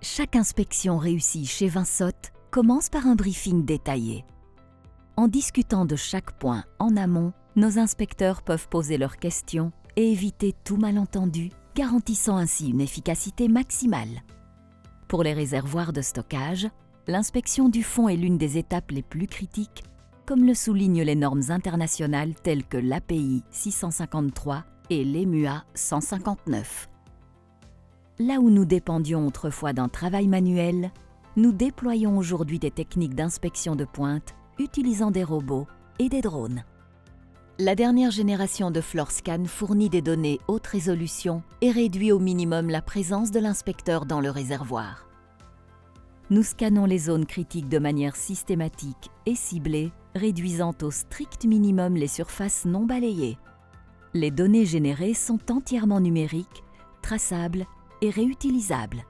Chaque inspection réussie chez Vinsotte commence par un briefing détaillé. En discutant de chaque point en amont, nos inspecteurs peuvent poser leurs questions et éviter tout malentendu, garantissant ainsi une efficacité maximale. Pour les réservoirs de stockage, l'inspection du fond est l'une des étapes les plus critiques, comme le soulignent les normes internationales telles que l'API 653 et l'EMUA 159. Là où nous dépendions autrefois d'un travail manuel, nous déployons aujourd'hui des techniques d'inspection de pointe utilisant des robots et des drones. La dernière génération de FloorScan fournit des données haute résolution et réduit au minimum la présence de l'inspecteur dans le réservoir. Nous scannons les zones critiques de manière systématique et ciblée, réduisant au strict minimum les surfaces non balayées. Les données générées sont entièrement numériques, traçables et réutilisables.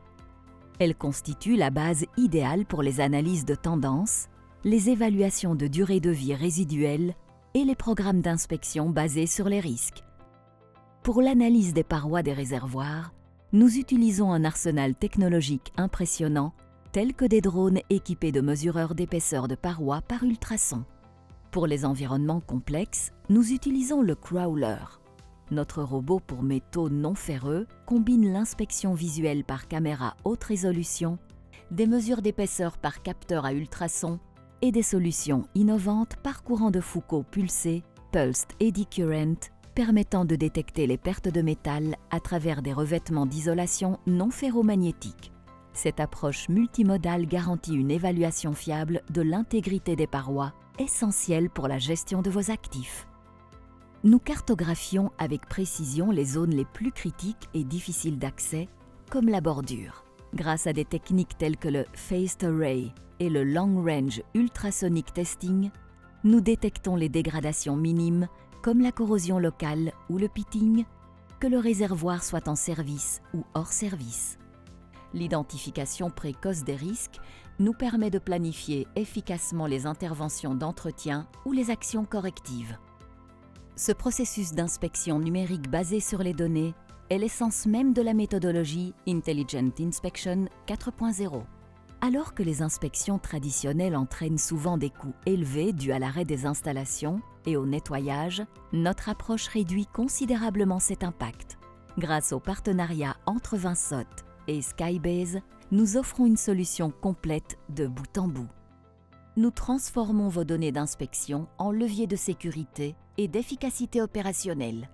Elles constituent la base idéale pour les analyses de tendance, les évaluations de durée de vie résiduelle et les programmes d'inspection basés sur les risques. Pour l'analyse des parois des réservoirs, nous utilisons un arsenal technologique impressionnant, tel que des drones équipés de mesureurs d'épaisseur de parois par ultrasons. Pour les environnements complexes, nous utilisons le crawler. Notre robot pour métaux non ferreux combine l'inspection visuelle par caméra haute résolution, des mesures d'épaisseur par capteur à ultrasons et des solutions innovantes par courant de Foucault pulsé, Pulsed Eddy Current, permettant de détecter les pertes de métal à travers des revêtements d'isolation non ferromagnétiques. Cette approche multimodale garantit une évaluation fiable de l'intégrité des parois, essentielle pour la gestion de vos actifs. Nous cartographions avec précision les zones les plus critiques et difficiles d'accès, comme la bordure. Grâce à des techniques telles que le Phased Array et le Long Range Ultrasonic Testing, nous détectons les dégradations minimes, comme la corrosion locale ou le pitting, que le réservoir soit en service ou hors service. L'identification précoce des risques nous permet de planifier efficacement les interventions d'entretien ou les actions correctives. Ce processus d'inspection numérique basé sur les données est l'essence même de la méthodologie Intelligent Inspection 4.0. Alors que les inspections traditionnelles entraînent souvent des coûts élevés dus à l'arrêt des installations et au nettoyage, notre approche réduit considérablement cet impact. Grâce au partenariat entre Vinsotte et Skybase, nous offrons une solution complète de bout en bout. Nous transformons vos données d'inspection en levier de sécurité et d'efficacité opérationnelle.